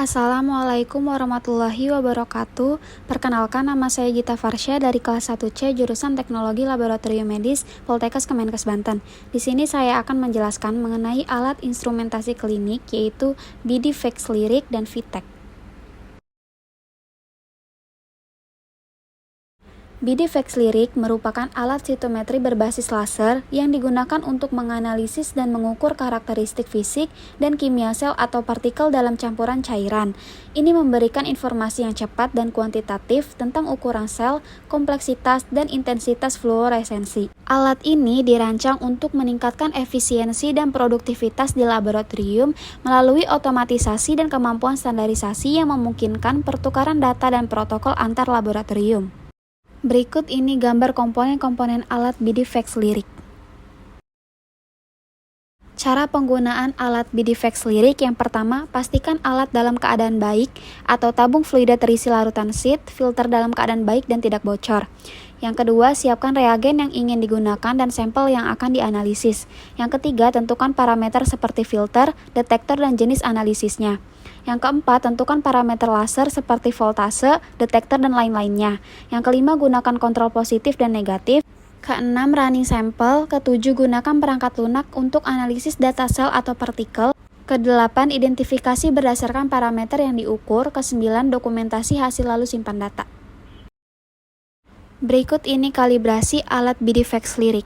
Assalamualaikum warahmatullahi wabarakatuh. Perkenalkan, nama saya Gita Farsya dari kelas 1C jurusan Teknologi Laboratorium Medis Poltekkes Kemenkes Banten. Di sini saya akan menjelaskan mengenai alat instrumentasi klinik yaitu BD Vexlyric dan VTEC. BD Vexlyric merupakan alat sitometri berbasis laser yang digunakan untuk menganalisis dan mengukur karakteristik fisik dan kimia sel atau partikel dalam campuran cairan. Ini memberikan informasi yang cepat dan kuantitatif tentang ukuran sel, kompleksitas, dan intensitas fluoresensi. Alat ini dirancang untuk meningkatkan efisiensi dan produktivitas di laboratorium melalui otomatisasi dan kemampuan standarisasi yang memungkinkan pertukaran data dan protokol antar laboratorium. Berikut ini gambar komponen-komponen alat BD Vexlyric. Cara penggunaan alat BD Vexlyric: yang pertama, pastikan alat dalam keadaan baik atau tabung fluida terisi larutan SID, filter dalam keadaan baik dan tidak bocor. Yang kedua, siapkan reagen yang ingin digunakan dan sampel yang akan dianalisis. Yang ketiga, tentukan parameter seperti filter, detektor, dan jenis analisisnya. Yang keempat, tentukan parameter laser seperti voltase, detektor, dan lain-lainnya. Yang kelima, gunakan kontrol positif dan negatif. Keenam, running sampel. Ketujuh, gunakan perangkat lunak untuk analisis data sel atau partikel. Kedelapan, identifikasi berdasarkan parameter yang diukur. Kesembilan, dokumentasi hasil lalu simpan data. Berikut ini kalibrasi alat BD Vexlyric.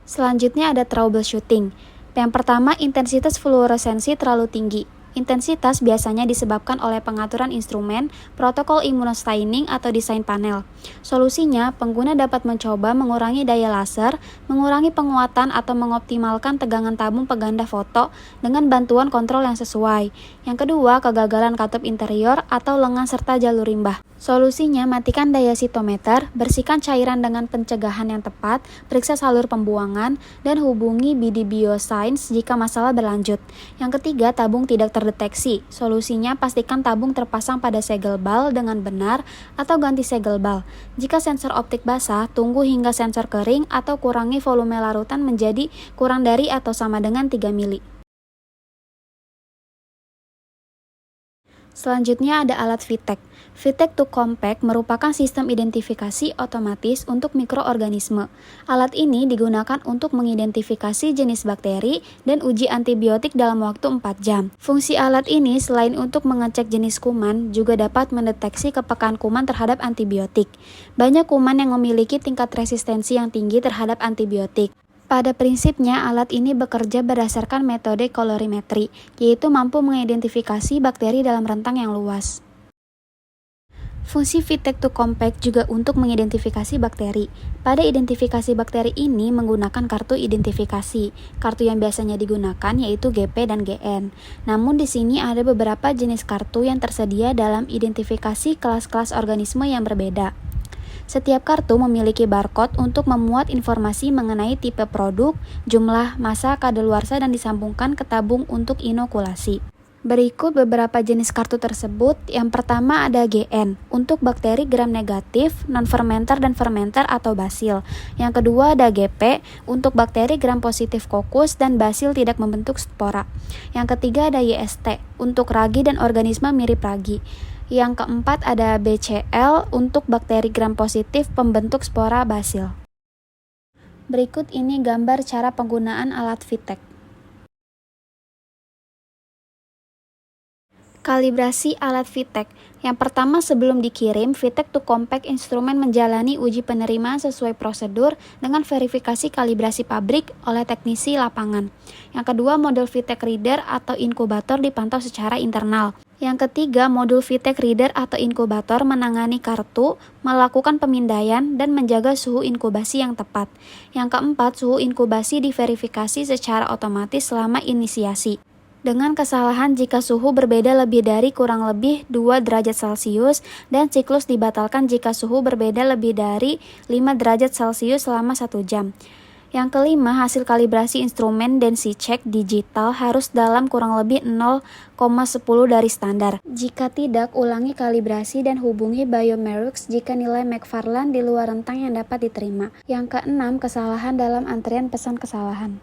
Selanjutnya ada troubleshooting. Yang pertama, intensitas fluoresensi terlalu tinggi. Intensitas biasanya disebabkan oleh pengaturan instrumen, protokol immunostaining, atau desain panel. Solusinya, pengguna dapat mencoba mengurangi daya laser, mengurangi penguatan, atau mengoptimalkan tegangan tabung peganda foto dengan bantuan kontrol yang sesuai. Yang kedua, kegagalan katup interior atau lengan serta jalur limbah. Solusinya, matikan daya sitometer, bersihkan cairan dengan pencegahan yang tepat, periksa salur pembuangan, dan hubungi BD Bioscience jika masalah berlanjut. Yang ketiga, tabung tidak terdeteksi. Solusinya, pastikan tabung terpasang pada segel bal dengan benar atau ganti segel bal. Jika sensor optik basah, tunggu hingga sensor kering atau kurangi volume larutan menjadi kurang dari atau sama dengan 3 mili. Selanjutnya ada alat VTEC. VTEC to Compact merupakan sistem identifikasi otomatis untuk mikroorganisme. Alat ini digunakan untuk mengidentifikasi jenis bakteri dan uji antibiotik dalam waktu 4 jam. Fungsi alat ini selain untuk mengecek jenis kuman, juga dapat mendeteksi kepekaan kuman terhadap antibiotik. Banyak kuman yang memiliki tingkat resistensi yang tinggi terhadap antibiotik. Pada prinsipnya, alat ini bekerja berdasarkan metode kolorimetri, yaitu mampu mengidentifikasi bakteri dalam rentang yang luas. Fungsi VTEC to Compact juga untuk mengidentifikasi bakteri. Pada identifikasi bakteri ini menggunakan kartu identifikasi. Kartu yang biasanya digunakan yaitu GP dan GN. Namun di sini ada beberapa jenis kartu yang tersedia dalam identifikasi kelas-kelas organisme yang berbeda. Setiap kartu memiliki barcode untuk memuat informasi mengenai tipe produk, jumlah, masa kadaluarsa, dan disambungkan ke tabung untuk inokulasi. Berikut beberapa jenis kartu tersebut. Yang pertama ada GN, untuk bakteri gram negatif, non-fermenter, dan fermenter atau basil. Yang kedua ada GP, untuk bakteri gram positif kokus dan basil tidak membentuk spora. Yang ketiga ada YST, untuk ragi dan organisme mirip ragi. Yang keempat ada BCL, untuk bakteri gram positif pembentuk spora basil. Berikut ini gambar cara penggunaan alat VTEC. Kalibrasi alat VTEC. Yang pertama, sebelum dikirim, VTEC to Compact instrumen menjalani uji penerimaan sesuai prosedur dengan verifikasi kalibrasi pabrik oleh teknisi lapangan. Yang kedua, modul VTEC reader atau inkubator dipantau secara internal. Yang ketiga, modul VTEC reader atau inkubator menangani kartu, melakukan pemindaian, dan menjaga suhu inkubasi yang tepat. Yang keempat, suhu inkubasi diverifikasi secara otomatis selama inisiasi. Dengan kesalahan jika suhu berbeda lebih dari kurang lebih 2 derajat Celcius dan siklus dibatalkan jika suhu berbeda lebih dari 5 derajat Celcius selama 1 jam. Yang kelima, hasil kalibrasi instrumen Densi check digital harus dalam kurang lebih 0,10 dari standar. Jika tidak, ulangi kalibrasi dan hubungi Biomerux jika nilai McFarland di luar rentang yang dapat diterima. Yang keenam, kesalahan dalam antrian pesan kesalahan.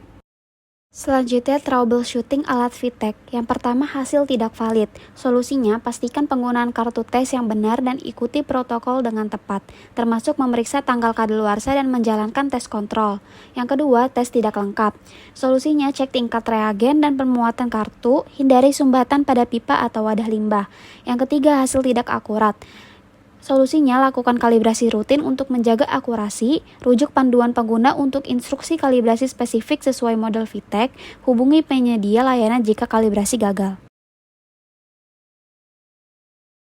Selanjutnya, troubleshooting alat VTech. Yang pertama, hasil tidak valid. Solusinya, pastikan penggunaan kartu tes yang benar dan ikuti protokol dengan tepat, termasuk memeriksa tanggal kadaluarsa dan menjalankan tes kontrol. Yang kedua, tes tidak lengkap. Solusinya, cek tingkat reagen dan pemuatan kartu, hindari sumbatan pada pipa atau wadah limbah. Yang ketiga, hasil tidak akurat. Solusinya, lakukan kalibrasi rutin untuk menjaga akurasi, rujuk panduan pengguna untuk instruksi kalibrasi spesifik sesuai model VTech, hubungi penyedia layanan jika kalibrasi gagal.